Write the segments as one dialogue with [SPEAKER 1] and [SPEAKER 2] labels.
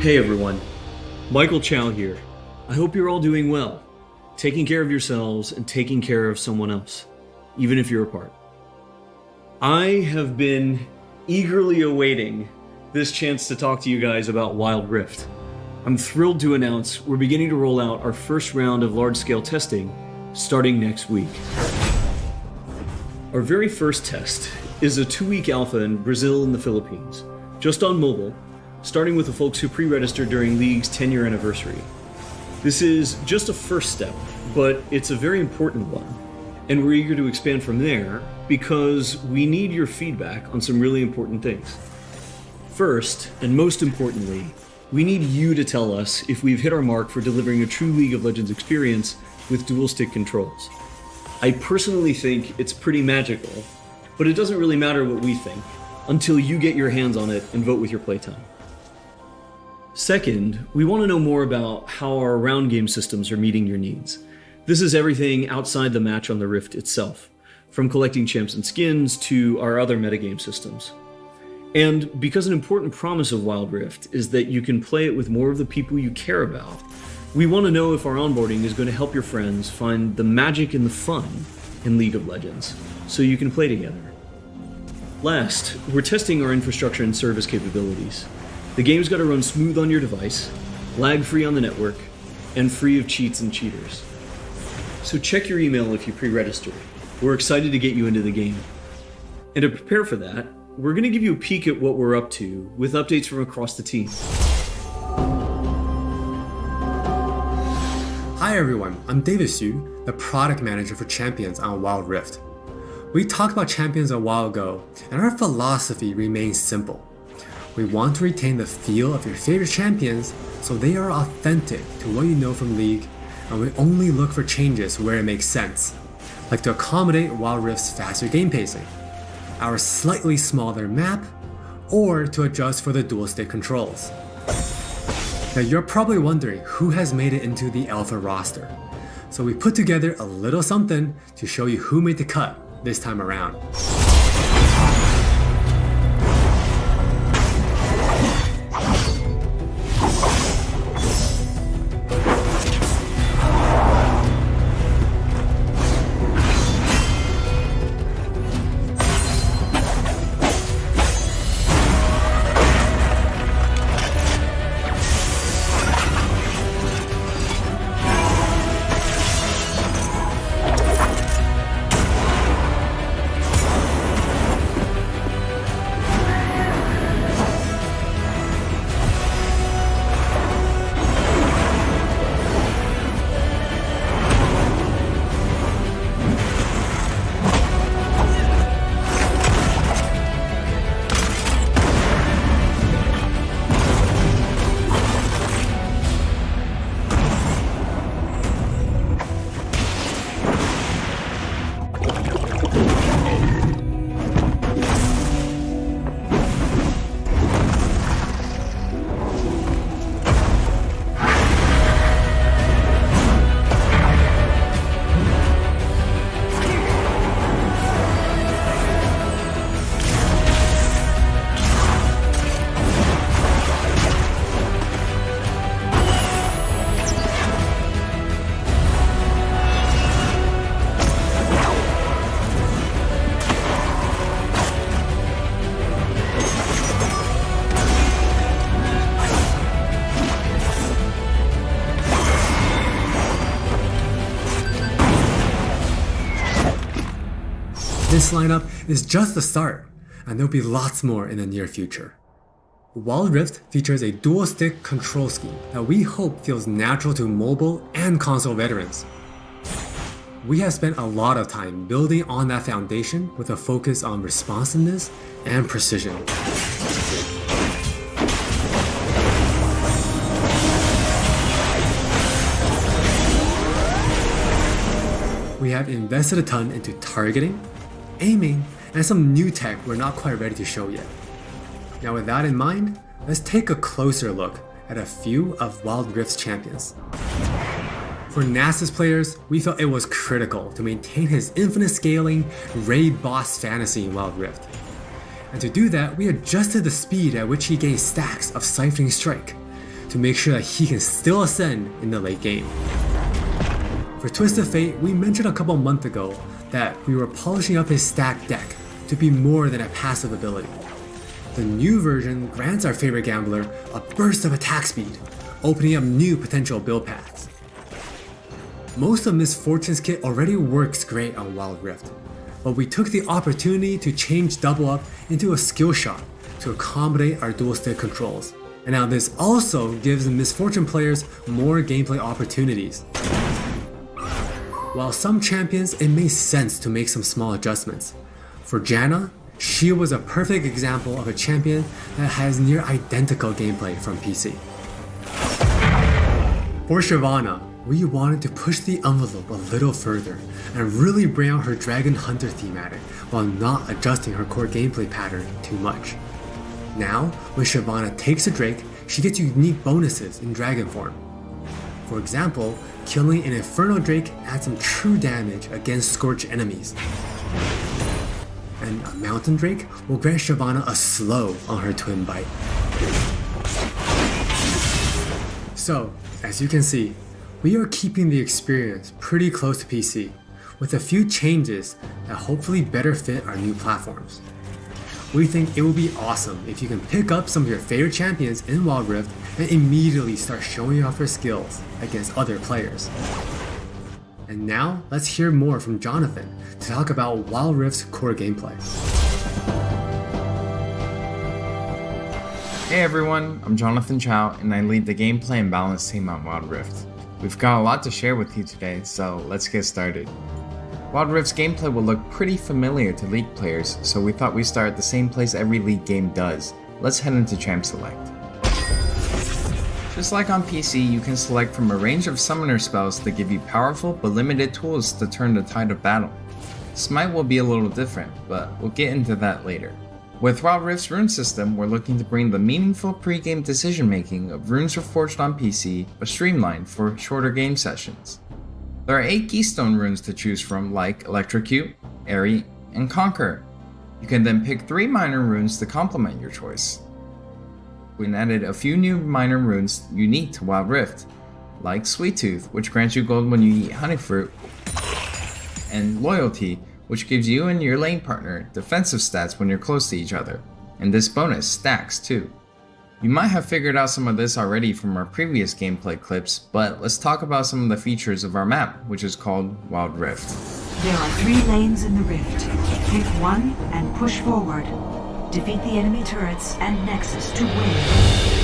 [SPEAKER 1] Hey everyone, Michael Chow here. I hope you're all doing well, taking care of yourselves and taking care of someone else, even if you're apart. I have been eagerly awaiting this chance to talk to you guys about Wild Rift. I'm thrilled to announce we're beginning to roll out our first round of large-scale testing starting next week. Our very first test is a 2-week alpha in Brazil and the Philippines, just on mobile, starting with the folks who pre-registered during League's 10-year anniversary. This is just a first step, but it's a very important one, and we're eager to expand from there because we need your feedback on some really important things. First, and most importantly, we need you to tell us if we've hit our mark for delivering a true League of Legends experience with dual-stick controls. I personally think it's pretty magical, but it doesn't really matter what we think until you get your hands on it and vote with your playtime. Second, we want to know more about how our round game systems are meeting your needs. This is everything outside the match on the Rift itself, from collecting champs and skins to our other metagame systems. And because an important promise of Wild Rift is that you can play it with more of the people you care about, we want to know if our onboarding is going to help your friends find the magic and the fun in League of Legends, so you can play together. Last, we're testing our infrastructure and service capabilities. The game's got to run smooth on your device, lag-free on the network, and free of cheats and cheaters. So check your email if you pre-registered. We're excited to get you into the game. And to prepare for that, we're going to give you a peek at what we're up to with updates from across the team.
[SPEAKER 2] Hi everyone, I'm David Xu, the product manager for Champions on Wild Rift. We talked about Champions a while ago, and our philosophy remains simple. We want to retain the feel of your favorite champions so they are authentic to what you know from League, and we only look for changes where it makes sense, like to accommodate Wild Rift's faster game pacing, our slightly smaller map, or to adjust for the dual stick controls. Now you're probably wondering who has made it into the alpha roster, so we put together a little something to show you who made the cut this time around. This lineup is just the start, and there'll be lots more in the near future. Wild Rift features a dual-stick control scheme that we hope feels natural to mobile and console veterans. We have spent a lot of time building on that foundation with a focus on responsiveness and precision. We have invested a ton into targeting, aiming, and some new tech we're not quite ready to show yet. Now with that in mind, let's take a closer look at a few of Wild Rift's champions. For Nasus players, we felt it was critical to maintain his infinite scaling raid boss fantasy in Wild Rift. And to do that, we adjusted the speed at which he gained stacks of Siphoning Strike, to make sure that he can still ascend in the late game. For Twisted Fate, we mentioned a couple months ago that we were polishing up his stacked deck to be more than a passive ability. The new version grants our favorite gambler a burst of attack speed, opening up new potential build paths. Most of Miss Fortune's kit already works great on Wild Rift, but we took the opportunity to change Double Up into a skill shot to accommodate our dual stick controls. And now this also gives the Miss Fortune players more gameplay opportunities. While some champions, it made sense to make some small adjustments. For Janna, she was a perfect example of a champion that has near identical gameplay from PC. For Shyvana, we wanted to push the envelope a little further and really bring out her Dragon Hunter thematic while not adjusting her core gameplay pattern too much. Now, when Shyvana takes a Drake, she gets unique bonuses in Dragon form. For example, killing an Inferno Drake adds some true damage against Scorch enemies. And a Mountain Drake will grant Shyvana a slow on her Twin Bite. So, as you can see, we are keeping the experience pretty close to PC, with a few changes that hopefully better fit our new platforms. We think it would be awesome if you can pick up some of your favorite champions in Wild Rift and immediately start showing off your skills against other players. And now, let's hear more from Jonathan to talk about Wild Rift's core gameplay.
[SPEAKER 3] Hey everyone, I'm Jonathan Chow and I lead the gameplay and balance team on Wild Rift. We've got a lot to share with you today, so let's get started. Wild Rift's gameplay will look pretty familiar to League players, so we thought we'd start at the same place every League game does. Let's head into Champ Select. Just like on PC, you can select from a range of summoner spells that give you powerful but limited tools to turn the tide of battle. Smite will be a little different, but we'll get into that later. With Wild Rift's rune system, we're looking to bring the meaningful pre-game decision making of Runes Reforged on PC, but streamlined for shorter game sessions. There are 8 Keystone runes to choose from, like Electrocute, Airy, and Conquer. You can then pick 3 minor runes to complement your choice. We added a few new minor runes unique to Wild Rift, like Sweet Tooth, which grants you gold when you eat honey fruit, and Loyalty, which gives you and your lane partner defensive stats when you're close to each other, and this bonus stacks too. You might have figured out some of this already from our previous gameplay clips, but let's talk about some of the features of our map, which is called Wild Rift.
[SPEAKER 4] There are 3 lanes in the rift. Pick one and push forward. Defeat the enemy turrets and Nexus to win.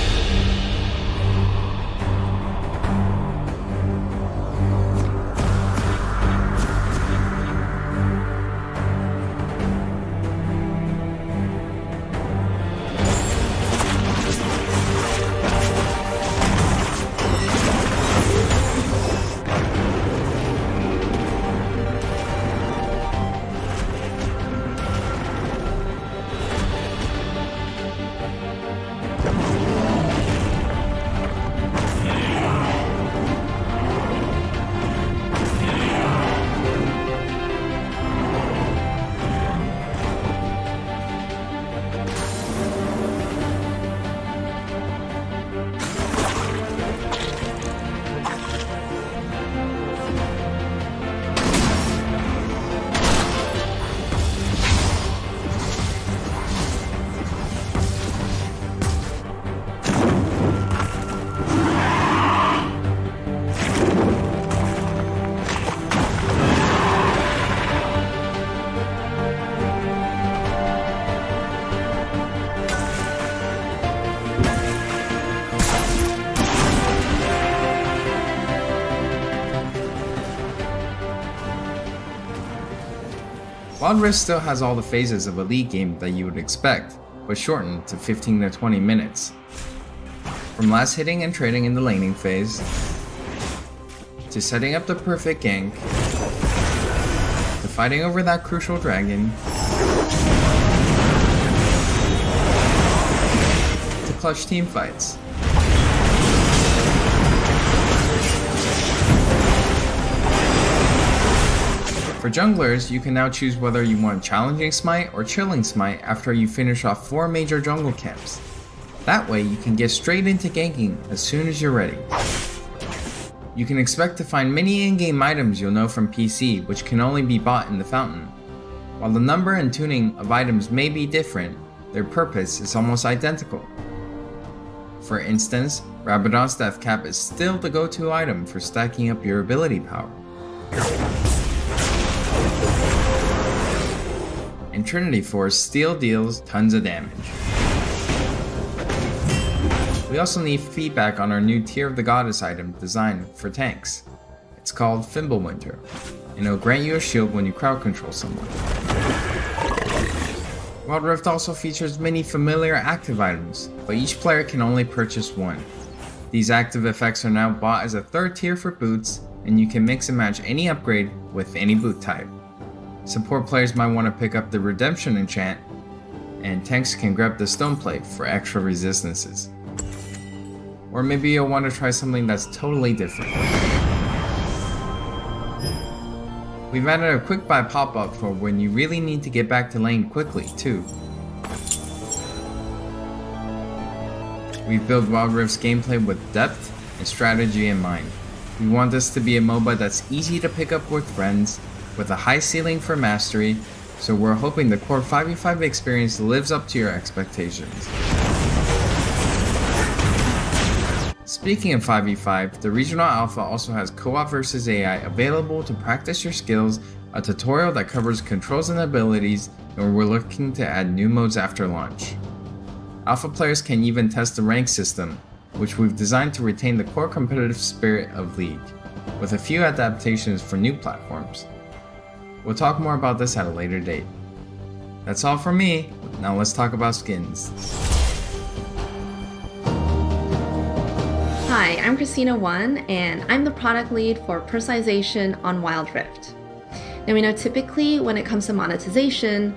[SPEAKER 3] Wild Rift still has all the phases of a League game that you would expect, but shortened to 15 to 20 minutes. From last hitting and trading in the laning phase, to setting up the perfect gank, to fighting over that crucial dragon, to clutch team fights. For junglers, you can now choose whether you want Challenging Smite or Chilling Smite after you finish off 4 major jungle camps. That way you can get straight into ganking as soon as you're ready. You can expect to find many in-game items you'll know from PC, which can only be bought in the fountain. While the number and tuning of items may be different, their purpose is almost identical. For instance, Rabadon's Death Cap is still the go-to item for stacking up your ability power. And Trinity Force still deals tons of damage. We also need feedback on our new Tear of the Goddess item designed for tanks. It's called Fimbulwinter, and it'll grant you a shield when you crowd control someone. Wild Rift also features many familiar active items, but each player can only purchase one. These active effects are now bought as a third tier for boots, and you can mix and match any upgrade with any boot type. Support players might want to pick up the Redemption enchant, and tanks can grab the Stone Plate for extra resistances. Or maybe you'll want to try something that's totally different. We've added a quick buy pop-up for when you really need to get back to lane quickly too. We've built Wild Rift's gameplay with depth and strategy in mind. We want this to be a MOBA that's easy to pick up with friends, with a high ceiling for mastery, so we're hoping the core 5v5 experience lives up to your expectations. Speaking of 5v5, the Regional Alpha also has Co-op vs AI available to practice your skills, a tutorial that covers controls and abilities, and we're looking to add new modes after launch. Alpha players can even test the rank system, which we've designed to retain the core competitive spirit of League, with a few adaptations for new platforms. We'll talk more about this at a later date. That's all from me, now let's talk about skins.
[SPEAKER 5] Hi, I'm Christina1, and I'm the product lead for personalization on Wild Rift. Now we know typically when it comes to monetization,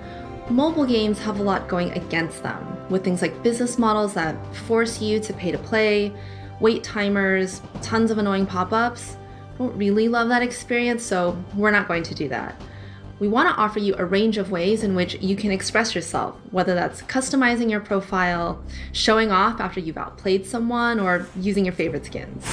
[SPEAKER 5] mobile games have a lot going against them, with things like business models that force you to pay to play, wait timers, tons of annoying pop-ups. I don't really love that experience, so we're not going to do that. We want to offer you a range of ways in which you can express yourself, whether that's customizing your profile, showing off after you've outplayed someone, or using your favorite skins.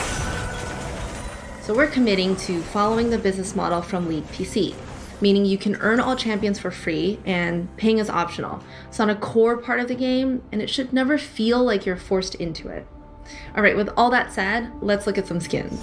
[SPEAKER 5] So we're committing to following the business model from League PC, meaning you can earn all champions for free and paying is optional. It's not a core part of the game, and it should never feel like you're forced into it. All right, with all that said, let's look at some skins.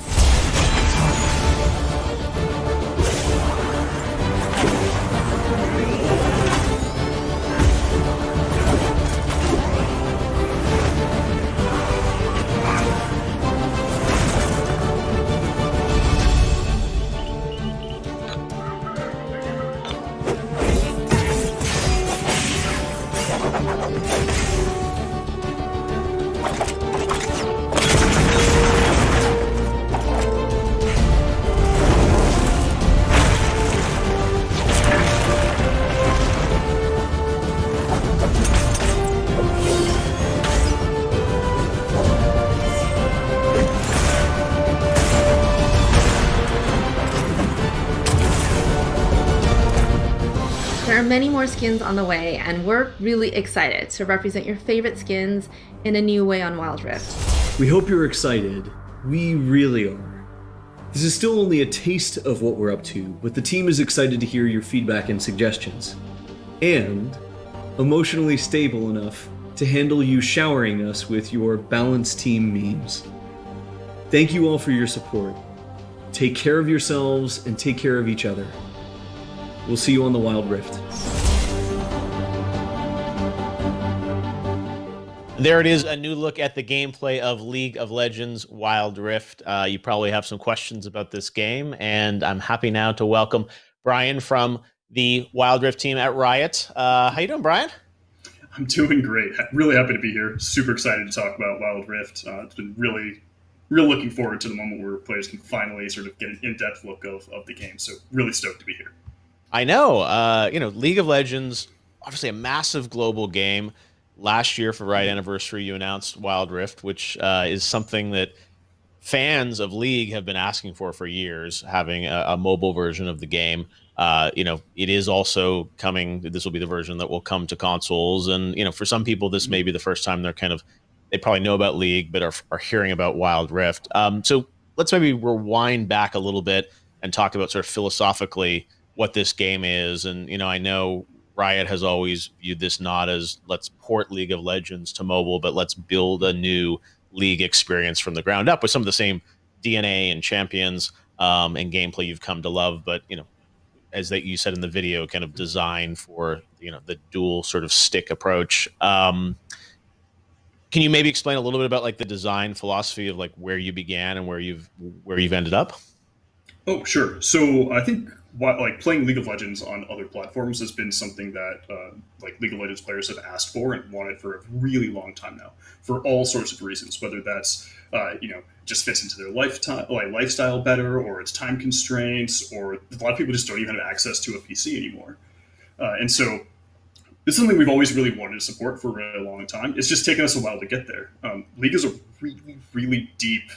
[SPEAKER 5] There are many more skins on the way, and we're really excited to represent your favorite skins in a new way on Wild Rift.
[SPEAKER 1] We hope you're excited. We really are. This is still only a taste of what we're up to, but the team is excited to hear your feedback and suggestions. And emotionally stable enough to handle you showering us with your balanced team memes. Thank you all for your support. Take care of yourselves and take care of each other. We'll see you on the Wild Rift.
[SPEAKER 6] There it is, a new look at the gameplay of League of Legends Wild Rift. You probably have some questions about this game, and I'm happy now to welcome Brian from the Wild Rift team at Riot. How you doing, Brian?
[SPEAKER 7] I'm doing great. Really happy to be here. Super excited to talk about Wild Rift. It's been real looking forward to the moment where players can finally sort of get an in-depth look of the game. So really stoked to be here.
[SPEAKER 6] I know. League of Legends, obviously a massive global game. Last year for Riot Anniversary, you announced Wild Rift, which is something that fans of League have been asking for years, having a mobile version of the game. It is also coming. This will be the version that will come to consoles. And, for some people, this may be the first time they're kind of they probably know about League, but are hearing about Wild Rift. So let's maybe rewind back a little bit and talk about sort of philosophically what this game is. And, I know Riot has always viewed this not as let's port League of Legends to mobile, but let's build a new League experience from the ground up with some of the same DNA and champions and gameplay you've come to love. But, as that you said in the video, kind of designed for, the dual sort of stick approach. Can you maybe explain a little bit about like the design philosophy of like where you began and where you've ended up?
[SPEAKER 7] Oh, sure. So I think playing League of Legends on other platforms has been something that League of Legends players have asked for and wanted for a really long time now, for all sorts of reasons. Whether that's just fits into their lifestyle better, or it's time constraints, or a lot of people just don't even have access to a PC anymore. And so it's something we've always really wanted to support for a really long time. It's just taken us a while to get there. League is a really, really deep,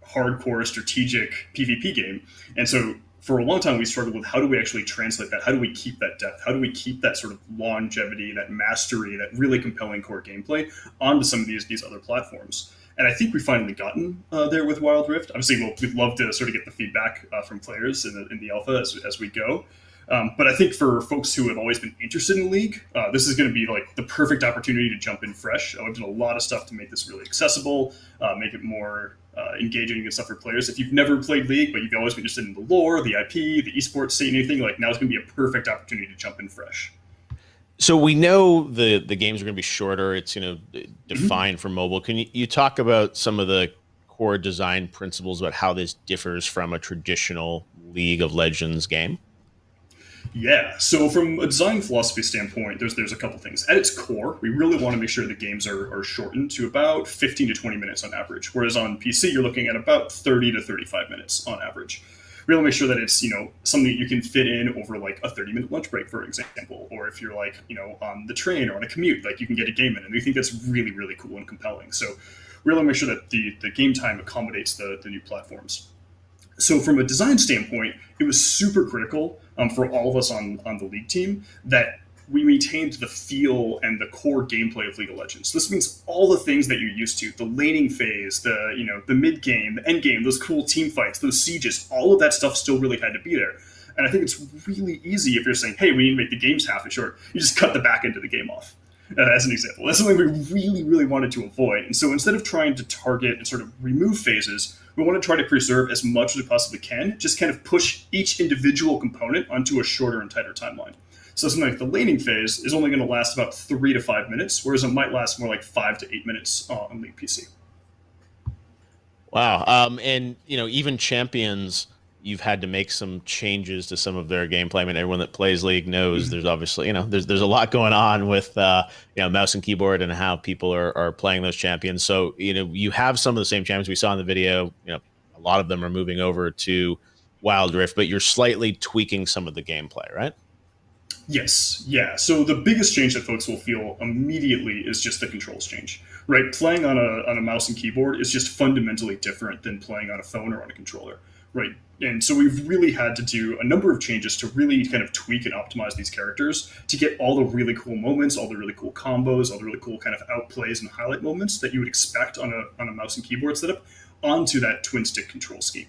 [SPEAKER 7] hardcore strategic PvP game. And so for a long time, we struggled with how do we actually translate that? How do we keep that depth? How do we keep that sort of longevity, that mastery, that really compelling core gameplay onto some of these other platforms? And I think we've finally gotten there with Wild Rift. Obviously, we'd love to sort of get the feedback from players in the alpha as we go. But I think for folks who have always been interested in League, this is going to be the perfect opportunity to jump in fresh. I've done a lot of stuff to make this really accessible, make it more engaging and stuff for players. If you've never played League, but you've always been interested in the lore, the IP, the esports scene, anything, now's going to be a perfect opportunity to jump in fresh.
[SPEAKER 6] So we know the games are going to be shorter. It's defined for mobile. Can you talk about some of the core design principles about how this differs from a traditional League of Legends game?
[SPEAKER 7] Yeah, so from a design philosophy standpoint, there's a couple things. At its core, we really want to make sure the games are shortened to about 15 to 20 minutes on average, whereas on PC, you're looking at about 30 to 35 minutes on average. We want to make sure that it's, something that you can fit in over a 30-minute lunch break, for example, or if you're on the train or on a commute, you can get a game in, and we think that's really, really cool and compelling. So we really make sure that the game time accommodates the new platforms. So from a design standpoint, it was super critical for all of us on the League team that we maintained the feel and the core gameplay of League of Legends. So this means all the things that you're used to, the laning phase, the mid game, the end game, those cool team fights, those sieges, all of that stuff still really had to be there. And I think it's really easy if you're saying, hey, we need to make the games half as short, you just cut the back end of the game off. As an example. That's something we really, really wanted to avoid. And so instead of trying to target and sort of remove phases, we want to try to preserve as much as we possibly can, just kind of push each individual component onto a shorter and tighter timeline. So something like the laning phase is only going to last about 3 to 5 minutes, whereas it might last more like 5 to 8 minutes on League PC.
[SPEAKER 6] Wow. And, even champions, you've had to make some changes to some of their gameplay. I mean, everyone that plays League knows there's obviously, there's a lot going on with, mouse and keyboard and how people are playing those champions. So, you have some of the same champions we saw in the video. A lot of them are moving over to Wild Rift, but you're slightly tweaking some of the gameplay, right?
[SPEAKER 7] Yes. Yeah. So the biggest change that folks will feel immediately is just the controls change, right? Playing on a mouse and keyboard is just fundamentally different than playing on a phone or on a controller. Right. And so we've really had to do a number of changes to really kind of tweak and optimize these characters to get all the really cool moments, all the really cool combos, all the really cool kind of outplays and highlight moments that you would expect on a mouse and keyboard setup onto that twin stick control scheme.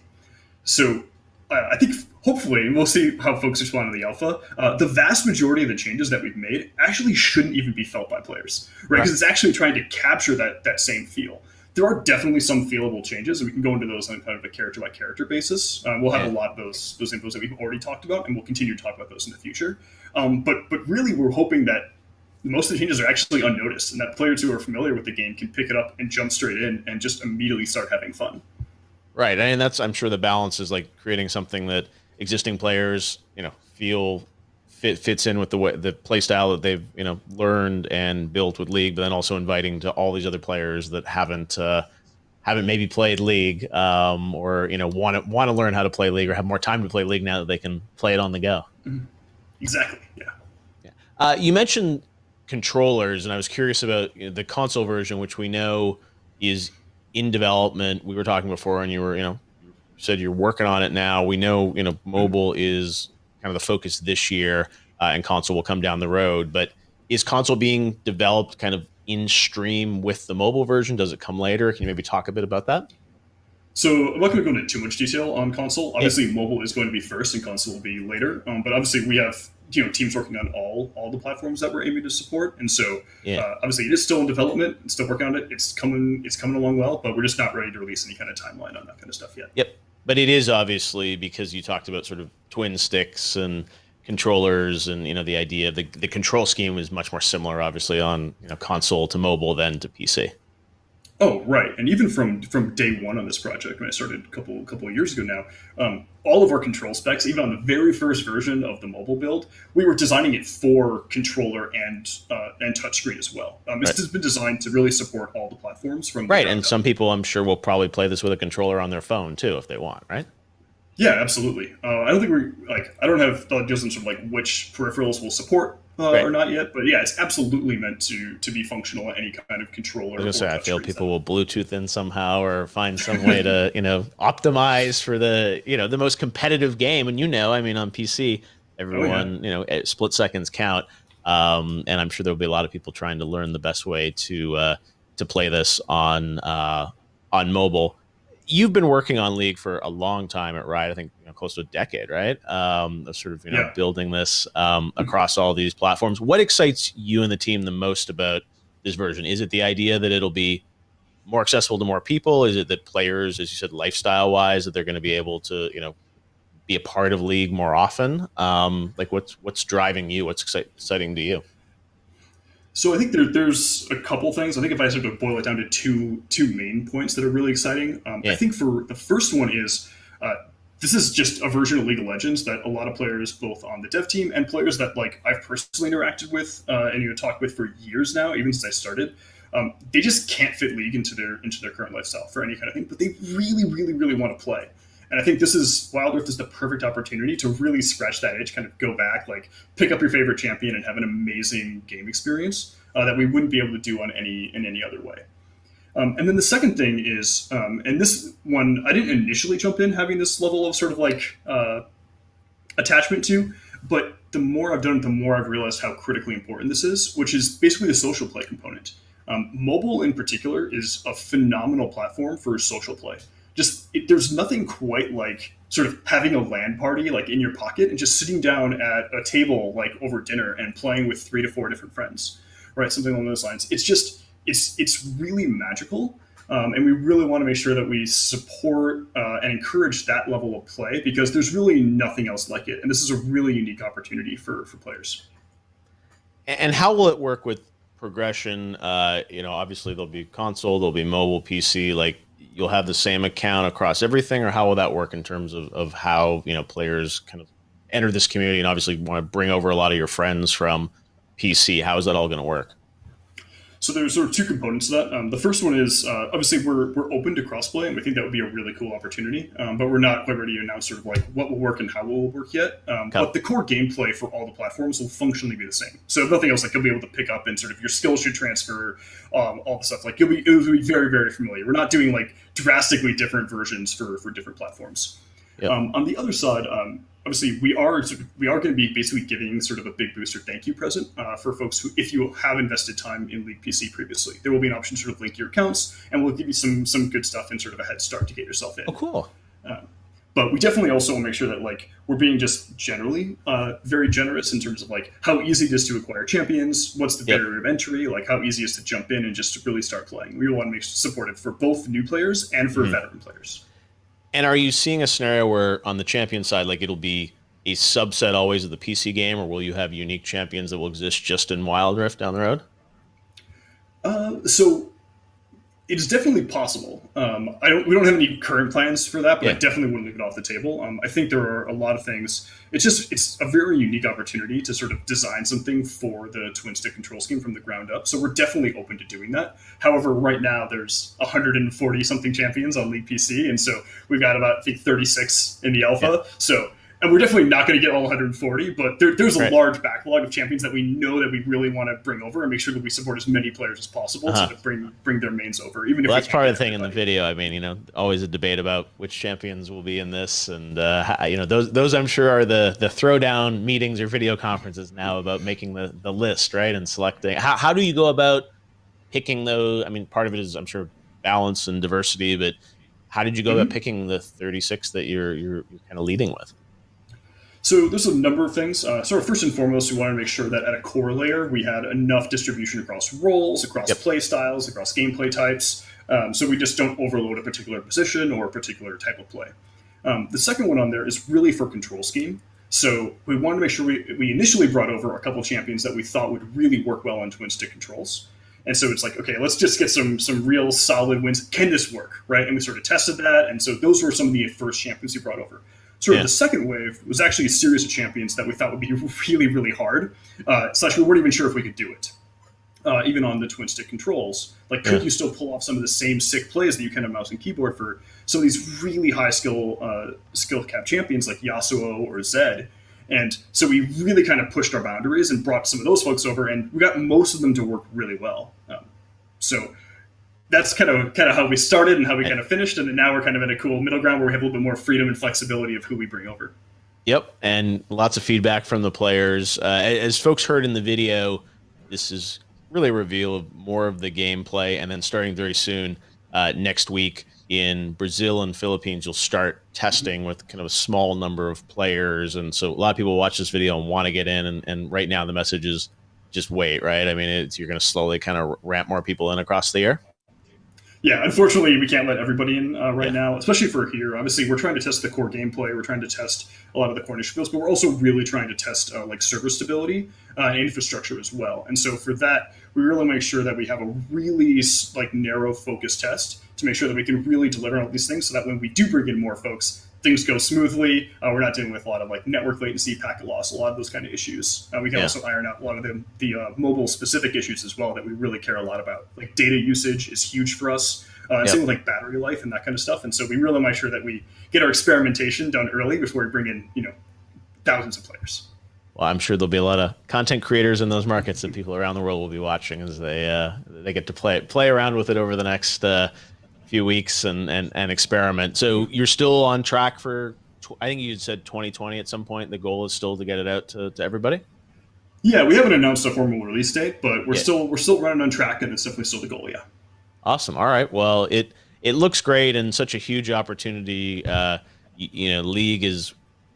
[SPEAKER 7] So I think hopefully, and we'll see how folks respond to the alpha, the vast majority of the changes that we've made actually shouldn't even be felt by players, right? Because it's actually trying to capture that same feel. There are definitely some feelable changes, and we can go into those on kind of a character-by-character basis. We'll have a lot of those infos that we've already talked about, and we'll continue to talk about those in the future. But really, we're hoping that most of the changes are actually unnoticed, and that players who are familiar with the game can pick it up and jump straight in and just immediately start having fun.
[SPEAKER 6] Right, and I'm sure the balance is creating something that existing players, feel fits in with the play style that they've learned and built with League, but then also inviting to all these other players that haven't maybe played League or want to learn how to play League or have more time to play League now that they can play it on the go.
[SPEAKER 7] Mm-hmm. Exactly. Yeah.
[SPEAKER 6] You mentioned controllers, and I was curious about the console version, which we know is in development. We were talking before, and you were said you're working on it now. We know mobile is kind of the focus this year, and console will come down the road. But is console being developed kind of in stream with the mobile version? Does it come later? Can you maybe talk a bit about that?
[SPEAKER 7] So I'm not going to go into too much detail on console. Obviously, mobile is going to be first, and console will be later. But obviously, we have teams working on all the platforms that we're aiming to support, and so obviously, it is still in development. It's still working on it. It's coming along well, but we're just not ready to release any kind of timeline on that kind of stuff yet.
[SPEAKER 6] Yep. But it is obviously, because you talked about sort of twin sticks and controllers, and the idea of the control scheme is much more similar, obviously, on console to mobile than to PC.
[SPEAKER 7] Oh, right. And even from day one on this project, when I started a couple of years ago now, all of our control specs, even on the very first version of the mobile build, we were designing it for controller and touchscreen as well. It's been designed to really support all the platforms from
[SPEAKER 6] right. And some people, I'm sure, will probably play this with a controller on their phone too, if they want, right?
[SPEAKER 7] Yeah, absolutely. I don't think I don't have details on sort of like which peripherals will support or not yet, but yeah, it's absolutely meant to be functional at any kind of controller.
[SPEAKER 6] I was gonna say, I feel people will Bluetooth in somehow or find some way to optimize for the most competitive game. And I mean, on PC, everyone split seconds count, and I'm sure there'll be a lot of people trying to learn the best way to play this on mobile. You've been working on League for a long time at Riot, I think close to a decade, right? Of sort of building this across all these platforms. What excites you and the team the most about this version? Is it the idea that it'll be more accessible to more people? Is it that players, as you said, lifestyle-wise, that they're going to be able to be a part of League more often? What's driving you? What's exciting to you?
[SPEAKER 7] So I think there's a couple things. I think if I sort of boil it down to two main points that are really exciting, I think for the first one is this is just a version of League of Legends that a lot of players, both on the dev team and players that I've personally interacted with and talked with for years now, even since I started, they just can't fit League into their current lifestyle for any kind of thing, but they really, really, really want to play. And I think Wild Rift is the perfect opportunity to really scratch that itch, kind of go back, pick up your favorite champion and have an amazing game experience that we wouldn't be able to do in any other way. And then the second thing is, and this one, I didn't initially jump in having this level of sort of attachment to, but the more I've done it, the more I've realized how critically important this is, which is basically the social play component. Mobile in particular is a phenomenal platform for social play. There's nothing quite like sort of having a LAN party in your pocket and just sitting down at a table over dinner and playing with 3 to 4 different friends, right? Something along those lines. It's really magical, and we really want to make sure that we support and encourage that level of play, because there's really nothing else like it, and this is a really unique opportunity for players.
[SPEAKER 6] And how will it work with progression? Obviously there'll be console, there'll be mobile, PC. You'll have the same account across everything, or how will that work in terms of how players kind of enter this community and obviously want to bring over a lot of your friends from PC? How is that all going to work?
[SPEAKER 7] So there's sort of two components to that. The first one is obviously we're open to crossplay, and we think that would be a really cool opportunity. But we're not quite ready to announce sort of what will work and how it will work yet. But the core gameplay for all the platforms will functionally be the same. So if nothing else, you'll be able to pick up and sort of your skills should transfer, all the stuff. It'll be very, very familiar. We're not doing drastically different versions for different platforms. Yep. On the other side, obviously, we are going to be basically giving sort of a big booster thank you present for folks who, if you have invested time in League PC previously, there will be an option to sort of link your accounts, and we'll give you some good stuff and sort of a head start to get yourself in.
[SPEAKER 6] Oh, cool.
[SPEAKER 7] But we definitely also want to make sure that we're being just generally very generous in terms of how easy it is to acquire champions, what's the barrier of entry, how easy it is to jump in and just to really start playing. We want to make supportive for both new players and for veteran players.
[SPEAKER 6] And are you seeing a scenario where on the champion side, it'll be a subset always of the PC game, or will you have unique champions that will exist just in Wild Rift down the road?
[SPEAKER 7] So it is definitely possible. We don't have any current plans for that, but I definitely wouldn't leave it off the table. I think there are a lot of things. It's a very unique opportunity to sort of design something for the twin stick control scheme from the ground up. So we're definitely open to doing that. However, right now there's 140 something champions on League PC, and so we've got about, I think, 36 in the alpha. So. And we're definitely not going to get all 140, but there's a large backlog of champions that we know that we really want to bring over and make sure that we support as many players as possible to bring their mains over. Even if
[SPEAKER 6] that's part of the thing in the video. I mean, always a debate about which champions will be in this, and those I'm sure are the throwdown meetings or video conferences now about making the list, right, and selecting. How do you go about picking those? I mean, part of it is, I'm sure, balance and diversity, but how did you go about picking the 36 that you're kind of leading with?
[SPEAKER 7] So there's a number of things. So first and foremost, we wanted to make sure that at a core layer, we had enough distribution across roles, across play styles, across gameplay types. So we just don't overload a particular position or a particular type of play. The second one on there is really for control scheme. So we wanted to make sure we initially brought over a couple of champions that we thought would really work well on twin stick controls. And so it's like, okay, let's just get some real solid wins. Can this work, right? And we sort of tested that. And so those were some of the first champions we brought over. Sort of the second wave was actually a series of champions that we thought would be really, really hard. Slash, we weren't even sure if we could do it, even on the twin stick controls. Like, could you still pull off some of the same sick plays that you can on mouse and keyboard for some of these really high skill cap champions like Yasuo or Zed? And so we really kind of pushed our boundaries and brought some of those folks over, and we got most of them to work really well. So that's kind of how we started and how we kind of finished, and then now we're kind of in a cool middle ground where we have a little bit more freedom and flexibility of who we bring over.
[SPEAKER 6] Yep, and lots of feedback from the players. As folks heard in the video, this is really a reveal of more of the gameplay, and then starting very soon, next week in Brazil and Philippines, you'll start testing with kind of a small number of players, and so a lot of people watch this video and want to get in, and right now the message is just wait, right? I mean, you're going to slowly kind of ramp more people in across the year.
[SPEAKER 7] Yeah, unfortunately, we can't let everybody in right now, especially for here. Obviously, we're trying to test the core gameplay. We're trying to test a lot of the core initiatives, but we're also really trying to test like server stability and infrastructure as well. And so for that, we really make sure that we have a really like narrow focus test to make sure that we can really deliver on all these things so that when we do bring in more folks, things go smoothly. We're not dealing with a lot of like network latency, packet loss, a lot of those kind of issues. We can also iron out a lot of the mobile specific issues as well that we really care a lot about. Like data usage is huge for us. Same with like battery life and that kind of stuff. And so we really make sure that we get our experimentation done early before we bring in, thousands of players.
[SPEAKER 6] Well, I'm sure there'll be a lot of content creators in those markets that people around the world will be watching as they get to play around with it over the next few weeks and experiment. So you're still on track for, I think you said 2020 at some point. The goal is still to get it out to everybody.
[SPEAKER 7] Yeah, we haven't announced a formal release date, but we're still running on track, and it's definitely still the goal. Yeah.
[SPEAKER 6] Awesome. All right. Well, it looks great and such a huge opportunity. League is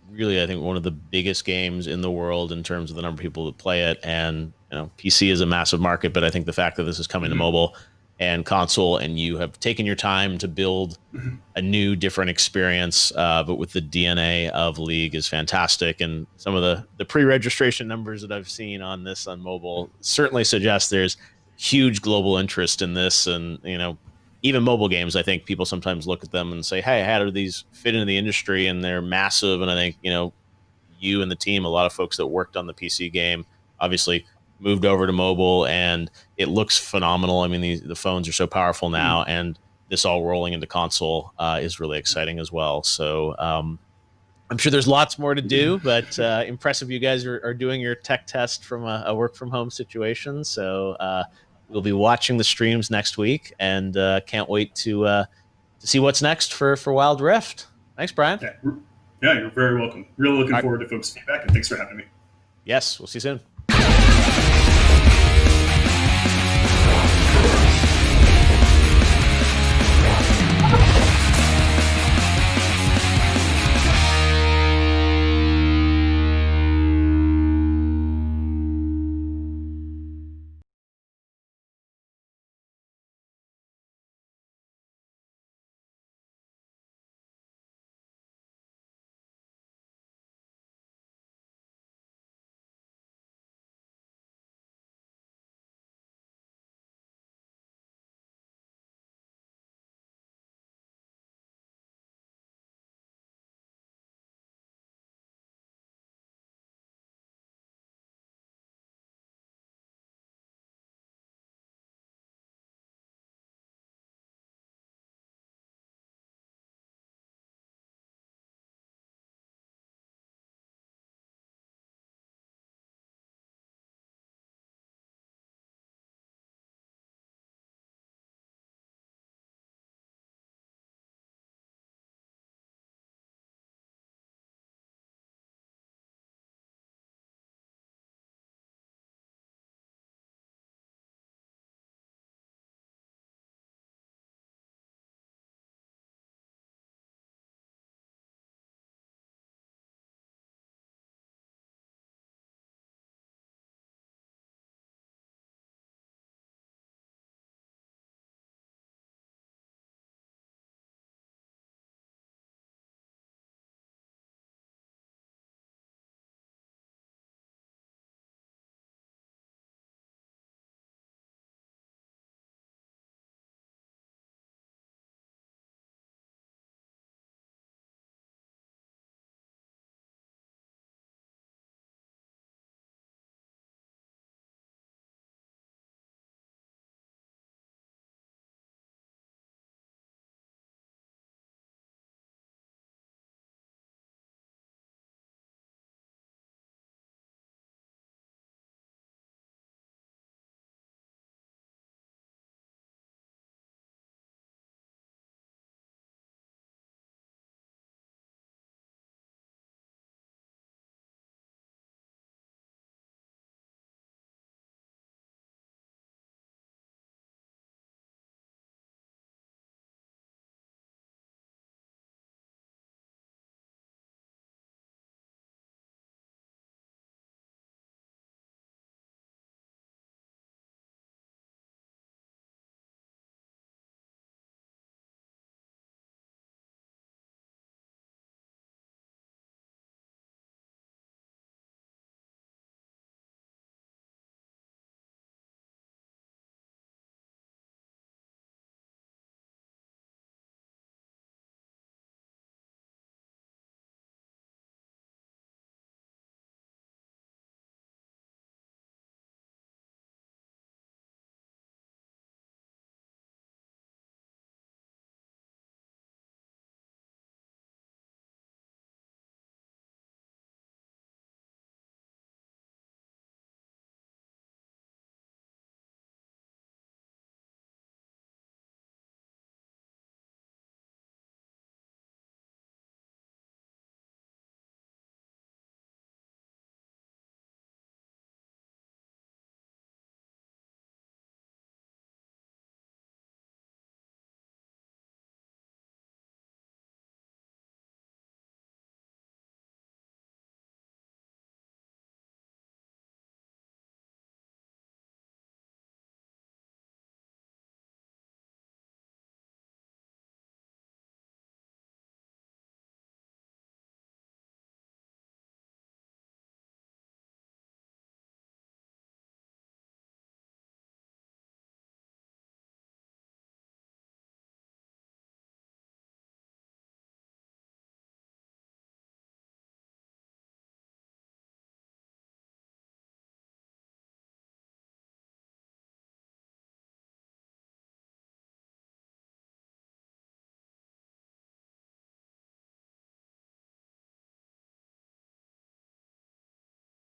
[SPEAKER 6] really, I think, one of the biggest games in the world in terms of the number of people that play it. And, PC is a massive market, but I think the fact that this is coming to mobile and console, and you have taken your time to build a new, different experience, but with the DNA of League is fantastic. And some of the pre-registration numbers that I've seen on this on mobile certainly suggest there's huge global interest in this. And, even mobile games, I think people sometimes look at them and say, hey, how do these fit into the industry? And they're massive. And I think, you and the team, a lot of folks that worked on the PC game, obviously moved over to mobile, and it looks phenomenal. I mean, the phones are so powerful now, and this all rolling into console is really exciting as well. So I'm sure there's lots more to do, but impressive you guys are doing your tech test from a work from home situation. So we'll be watching the streams next week, and can't wait to see what's next for Wild Rift. Thanks, Brian.
[SPEAKER 7] Yeah, you're very welcome. Really looking forward to folks' feedback, and thanks for having me.
[SPEAKER 6] Yes, we'll see you soon.